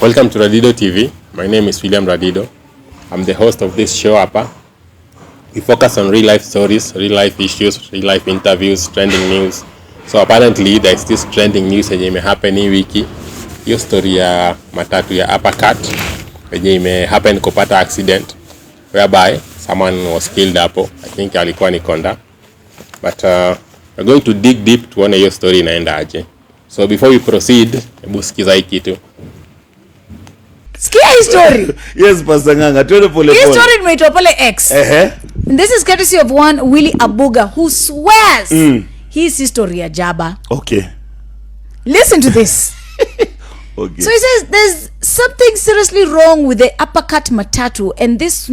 Welcome to Radido TV. My name is William Radido. I'm the host of this show hapa. We focus on real life stories, real life issues, real life interviews, trending news. So apparently there's this trending news yenye imehappen hii wiki. Hiyo story ya matatu ya Uppercut yenye imehappen kupata accident whereby someone was killed hapo. I think alikuwa ni konda. But we're going to dig deep tuone hiyo story inaenda aje. So before we proceed, hebu sikiza hii kitu. Skia hii story. Yes, Pastor Nganga, tuende pole pole. Hii story nimeitoa pale X. This is courtesy of one Willie Abuga who swears his history ya Jaba. Okay. Listen to this. Okay. So he says there's something seriously wrong with the Uppercut Matatu, and this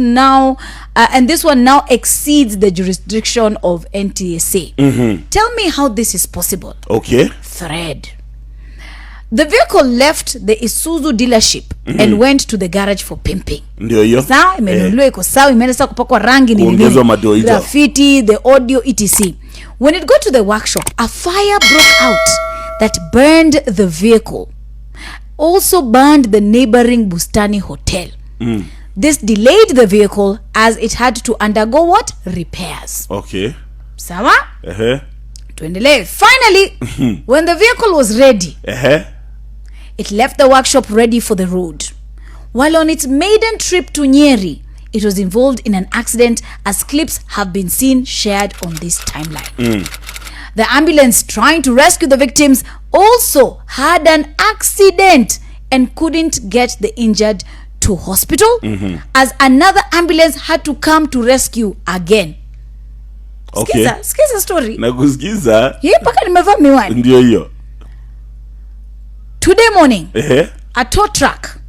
one now exceeds the jurisdiction of NTSA. Tell me how this is possible. Okay. Thread. The vehicle left the Isuzu dealership and went to the garage for pimping. Ndio hiyo. Sawa, imenunuliwa iko sawa, imeenda sasa kupakwa rangi ni nini? Graffiti, the audio etc. When it got to the workshop, a fire broke out that burned the vehicle. Also burned the neighboring Bustani Hotel. This delayed the vehicle as it had to undergo what? Repairs. Okay. Sawa? Tuendelee. Finally, when the vehicle was ready, it left the workshop ready for the road. While on its maiden trip to Nyeri, it was involved in an accident, as clips have been seen shared on this timeline. The ambulance trying to rescue the victims also had an accident and couldn't get the injured to hospital, as another ambulance had to come to rescue again. Okay. Skiza story. Nakusikiza. Hii paka nimevaa miwani. Ndio hiyo. Today morning, a tow truck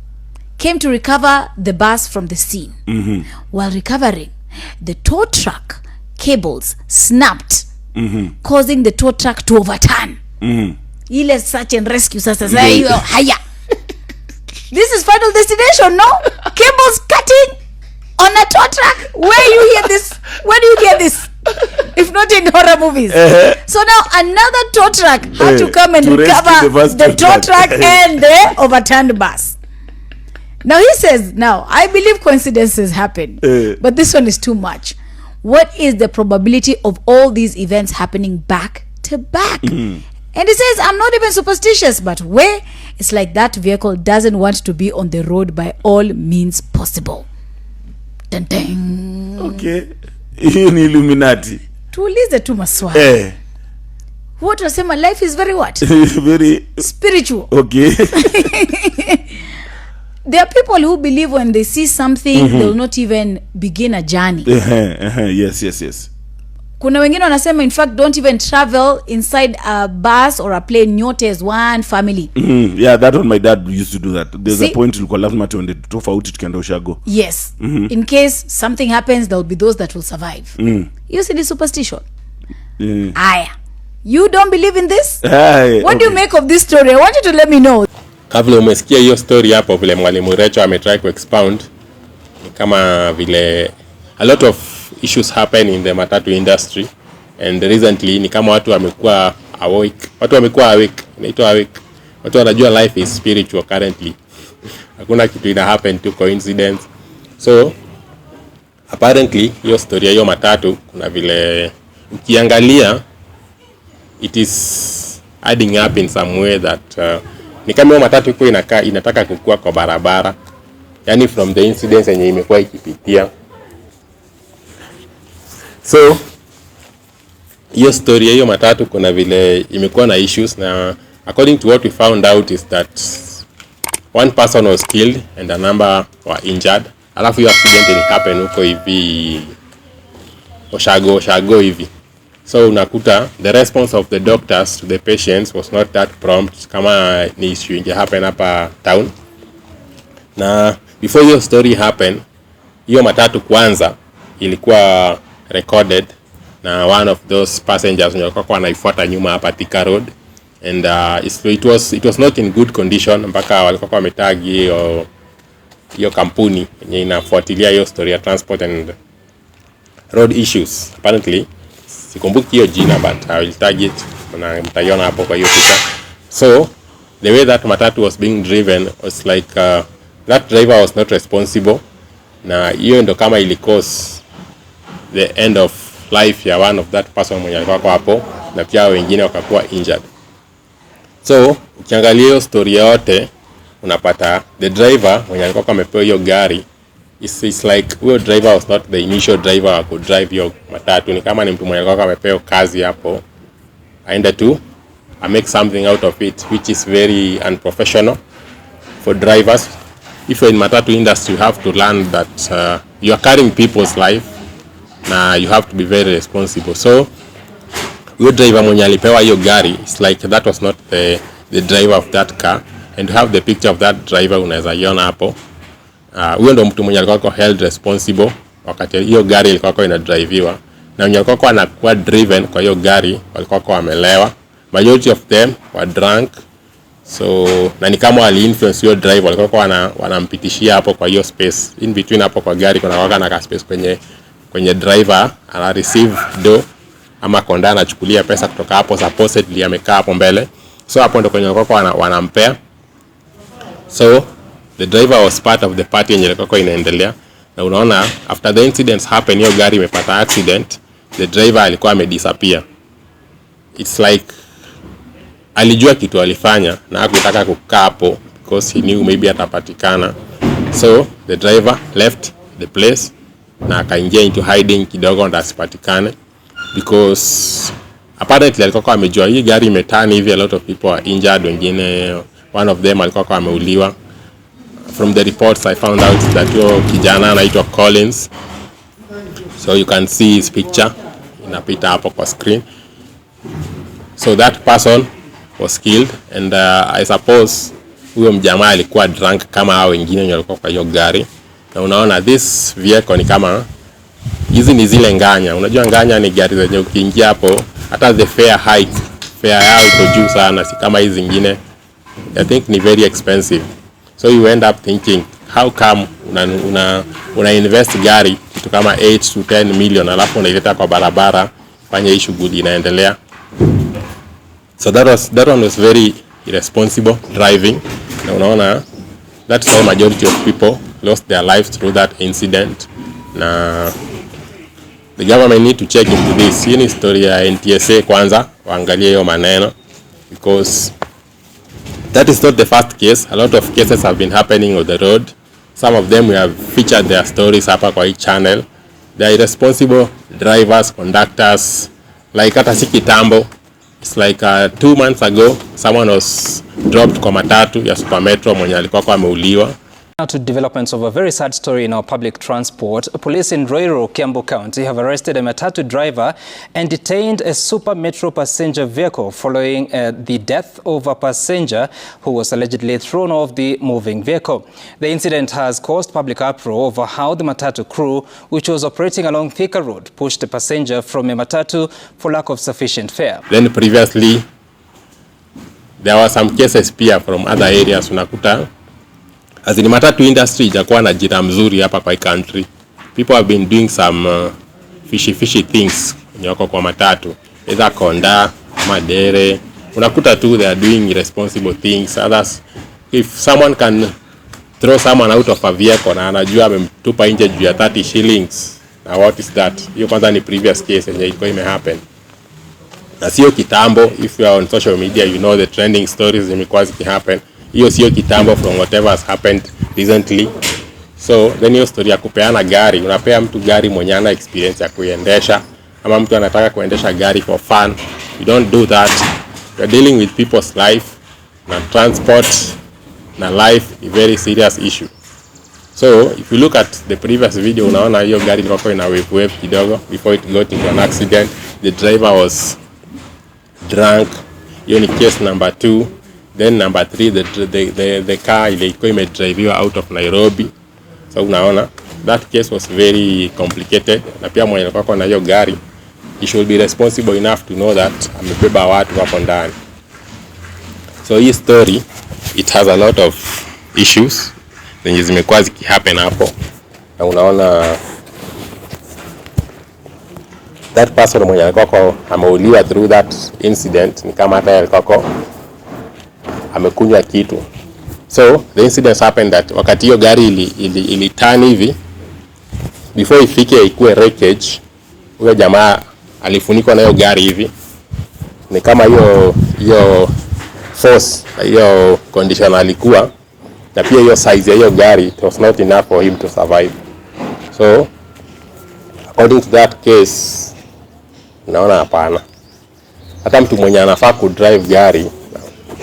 came to recover the bus from the scene. While recovering, the tow truck cables snapped, causing the tow truck to overturn. Ile search and rescue sasa hiyo haya. This is Final Destination, no? Cables cutting on a tow truck. Where you hear this? Where do you hear this? If not in horror movies. So now another tow truck had to come and recover the tow truck and the overturned bus. Now he says, now I believe coincidences happen, but this one is too much. What is the probability of all these events happening back to back? And he says, I'm not even superstitious, but where it's like that vehicle doesn't want to be on the road by all means possible. Dun dun. Okay. Hii ni Illuminati. Tuulize tu maswali. What wasema life is very what? Very spiritual. Okay. There are people who believe when they see something, they'll not even begin a journey. Yes. Kuna wengine wanasema in fact don't even travel inside a bus or a plane, nyote as one family. Yeah, that one my dad used to do that. There's a point ulikuwa lazima tuende tofauti tukienda ushago. Yes. In case something happens, there will be those that will survive. You see the superstition. Aya. You don't believe in this? What do you make of this story? I want you to let me know. Kabla umesikia hiyo story hapo vile mwalimu Recho ametry ku expound, kama vile a lot of issues happen in the matatu industry, and recently ni kama watu wamekuwa awake, inaitwa awake. Watu wanajua life is spiritual currently. Hakuna kitu ina happen to coincidence. So apparently hiyo story ya hiyo matatu kuna vile ukiangalia it is adding up in some way that ni kama hiyo matatu iko inataka kukua kwa barabara, yani from the incidents yenye imekuwa ikipitia. So hiyo story ya hiyo matatu kuna vile imekuwa na issues, na according to what we found out is that one person was killed and a number were injured. Alafu hiyo accident ili happen huko hivi Oshago hivi. So unakuta the response of the doctors to the patients was not that prompt kama ni issue inge happen hapa town. Na before hiyo story happen, hiyo matatu kwanza ilikuwa recorded na one of those passengers walikuwa wanaifuata nyuma hapa Thika Road, and it was not in good condition mpaka walikuwa wametag hiyo kampuni yenye inafuatilia hiyo story ya transport and road issues. Apparently sikumbuki hiyo jina, but I will tag it na mtaiona hapo kwa hiyo picha. So the way that matatu was being driven was like that driver was not responsible, na hiyo ndo kama ili cause the end of life ya one of that person mwenye alikuwa hapo, na pia wengine wakakuwa injured. So ukiangalia hiyo story yote unapata the driver mwenye alikuwa amepewa hiyo gari, it's like huyo driver was not the initial driver who could drive hiyo matatu. Ni kama ni mtu mwenye alikuwa amepewa kazi hapo aende tu make something out of it, which is very unprofessional for drivers. If you're in matatu industry, you have to learn that you are carrying people's life, na you have to be very responsible. So your driver mwenye alipewa hiyo gari, it's like that was not the driver of that car, and you have the picture of that driver unaweza iona hapo. Huyo ndo mtu mwenye alikuwa held responsible wakati hiyo gari ilikuwa inadriviwa, na mwenye alikuwa anakuwa driven kwa hiyo gari walikuwa wamelewa. Majority of them were drunk. So na ni kama wali influence hiyo driver, walikuwa wanampitishia hapo kwa hiyo space in between hapo kwa gari, kuna waka na space kwenye driver ana receive do ama konda anachukulia pesa kutoka hapo, supposedly amekaa hapo mbele. So hapo ndo kwenye walikuwa wanampea. So the driver was part of the party yenye ilikuwa inaendelea, na unaona after the incidents happen, hiyo gari imepata accident, the driver alikuwa amedisappear. It's like alijua kitu alifanya na hakutaka kukaa hapo because he knew maybe atapatikana. So the driver left the place na akaingia into hiding kidogo ndo asipatikane, because apparently alikuwa amejua hii gari imetani hivi, a lot of people are injured, wengine one of them alikuwa ameuliwa. From the reports I found out that yo kijana anaitwa Collins, so you can see his picture inapita hapo kwa screen. So that person was killed, and I suppose huyo mjamaa alikuwa drunk kama hao wengine walikuwa kwa hiyo gari. Na unaona this vehicle ni kama hizi ni zile nganya. Unajua nganya ni gari zenye ukiingia hapo hata the fare yao iko juu sana, si kama hizi zingine. I think ni very expensive. So you end up thinking how come una invest gari kitu kama 8 to 10 million alafu unaileta kwa barabara fanya hii shughuli inaendelea. So that one was very irresponsible driving. Na unaona that's why majority of people lost their lives through that incident. Na the government need to check into this. Hii ni story ya NTSA kwanza, waangalie hiyo maneno, because that is not the first case. A lot of cases have been happening on the road. Some of them we have featured their stories hapa kwa hii channel. They are irresponsible drivers, conductors, like hata si kitambo. It's like 2 months ago someone was dropped kwa matatu ya Super Metro mwenye alikuwa ameuliwa. Now to developments of a very sad story in our public transport. Police in Roiro, Kiambu County have arrested a Matatu driver and detained a Super Metro passenger vehicle following the death of a passenger who was allegedly thrown off the moving vehicle. The incident has caused public uproar over how the Matatu crew, which was operating along Thika Road, pushed the passenger from a Matatu for lack of sufficient fare. Then previously there were some cases pia from other areas. Unakuta as in matatu industry ijakuwa na jina mzuri hapa kwa country. People have been doing some fishy things nyoko kwa matatu, either konda, madere. Unakuta tu they are doing irresponsible things. Others, if someone can throw someone out of a vehicle na anajua amemtupa nje juu ya 30 shillings, na what is that? Hiyo kwanza ni previous case yenye ilikuwa imehappen. Na sio kitambo. If you are on social media you know the trending stories zimekuwa zikihappen. Hiyo sio kitambo from whatever has happened recently. So then hiyo story ya kupeana gari, unapea mtu gari mwenye ana experience ya kuendesha, ama mtu anataka kuendesha gari for fun, you don't do that. You are dealing with people's life, na transport na life is very serious issue. So if you look at the previous video, unaona hiyo gari ilikuwa ina wave kidogo before it got into an accident. The driver was drunk. Hiyo ni case number 2. Then number 3, the car ilikuwa imedriviwa out of Nairobi. So unaona that case was very complicated, na pia mwenye alikuwa na hiyo gari he should be responsible enough to know that amebeba watu hapo ndani. So hii story it has a lot of issues zenye zimekuwa zikihappen hapo, na unaona that person mwenye alikuwa ameuliwa through that incident ni kama hata alikuwa amekunywa kitu. So the incident happened that wakati hiyo gari ili turn hivi, before ifike ikuwe wreckage, huyo jamaa alifunikwa na hiyo gari hivi. Ni kama hiyo force, hiyo condition alikuwa, na pia hiyo size ya hiyo gari, it was not enough for him to survive. So according to that case, naona hapana. Hata mtu mwenye anafaa ku drive gari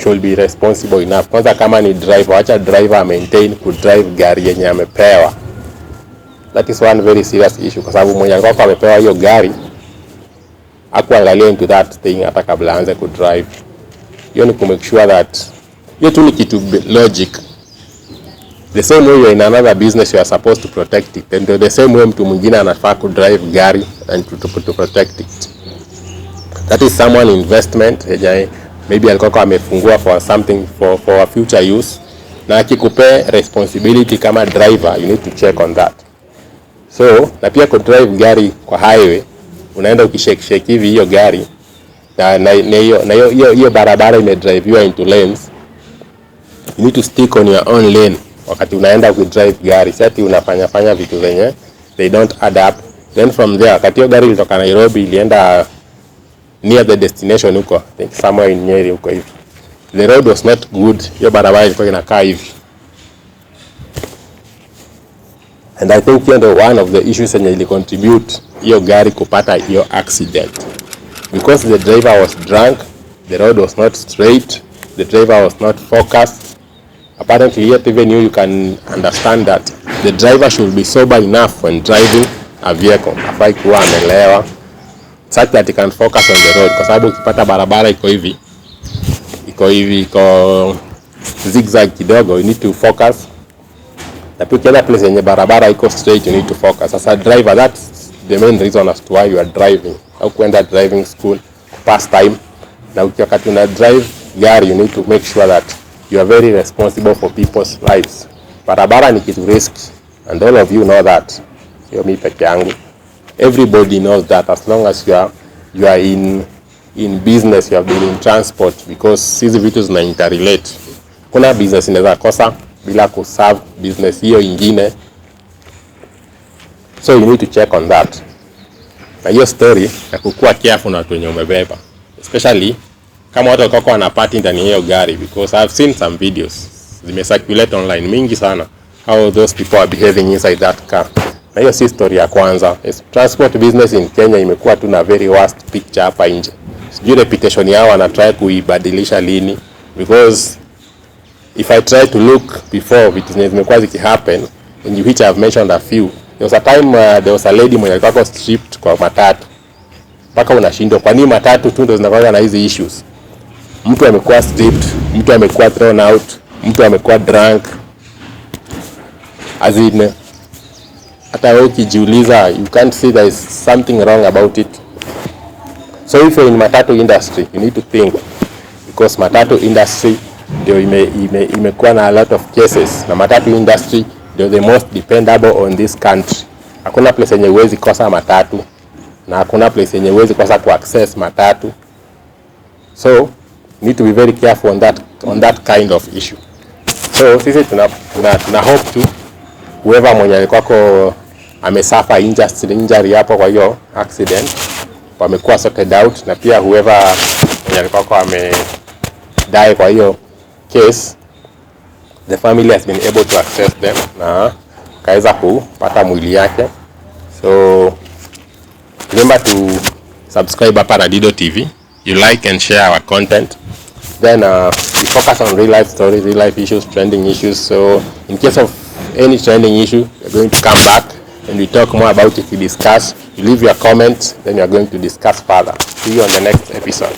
should be responsible enough. Kwanza kama ni driver, acha driver maintain ku drive gari yenye amepewa. That is one very serious issue, kwa sababu mwenye alikuwa amepewa hiyo gari hakuangalia into that thing hata kabla aanze ku drive. Hiyo ni ku make sure that hiyo tu ni kitu logic. The same way you're in another business, you are supposed to protect it. And the same way mtu mwingine anafaa ku drive gari and to protect it. That is someone investment, maybe alikuwa amefungua for something for a future use, na akikupe responsibility kama driver, you need to check on that. So na pia ku drive gari kwa highway, unaenda ukishake hivi hiyo gari na hiyo barabara imedriviwa into lanes, you need to stick on your own lane wakati unaenda ku drive gari. Sasa unafanya vitu zenye they don't add up. Then from there, wakati hiyo gari ilitoka Nairobi ilienda near the destination huko, I think somewhere in Nyeri huko hivi, the road was not good. Hiyo barabara ilikuwa inakaa hivi, and I think hiyo ndio one of the issues yenye ili contribute hiyo gari kupata hiyo accident, because the driver was drunk, the road was not straight, the driver was not focused. Apparently yet even you can understand that the driver should be sober enough when driving a vehicle, afai kuwa amelewa, such that he can focus on the road. Kwa sababu ukipata barabara iko zigzag kidogo, you need to focus. Na pia ukienda place yenye barabara iko straight, you need to focus. As a driver, that's the main reason as to why you are driving. Au kuenda driving school, pass time. Na wakati una drive gari, you need to make sure that you are very responsible for people's lives. Barabara ni kitu risky, and all of you know that. Sio mimi peke yangu. Everybody knows that, as long as you are in business, you have been in transport, because hizi vitu zina interrelate. Kuna business inaweza kosa bila kuserve business hiyo ingine, so you need to check on that. Na hiyo story ya kukua careful na watu wenye umebeba, especially kama watu wako wana party ndani hiyo gari, because I've seen some videos zimecirculate online mingi sana, how those people are behaving inside that car. Na hiyo si story ya kwanza. Transport business in Kenya imekuwa tu na very worst picture hapa nje. Sijui reputation yao wanatry kuibadilisha lini, because if I try to look before vitu zimekuwa zikihappen, in which I've mentioned a few. There was a time there was a lady mwenye alikuwa stripped kwa matatu. Mpaka unashindwa kwa nini matatu tu ndio zinakuwa na hizi issues. Mtu amekuwa stripped, mtu amekuwa thrown out, mtu amekuwa drunk. As in, hata wewe ukijiuliza, you can't see there is something wrong about it. So if you're in matatu industry, you need to think, because matatu industry ndio imekuwa na a lot of cases, na matatu industry ndio the most dependable on this country. Hakuna place yenye huwezi kosa matatu, na hakuna place yenye huwezi kosa ku access matatu. So you need to be very careful on that kind of issue. So sisi tuna hope to whoever mwenye alikuwa amesafa injury hapo kwa hiyo accident wamekuwa sorted out, na pia whoever mwenye alikuwa amedie kwa hiyo case, the family has been able to access them na kaweza kupata mwili yake. So remember to subscribe hapa Radido TV, you like and share our content. Then we focus on real life stories, real life issues, trending issues. So in case of any trending issue, we're going to come back and we talk more about it, we discuss. You leave your comments, then we are going to discuss further. See you on the next episode.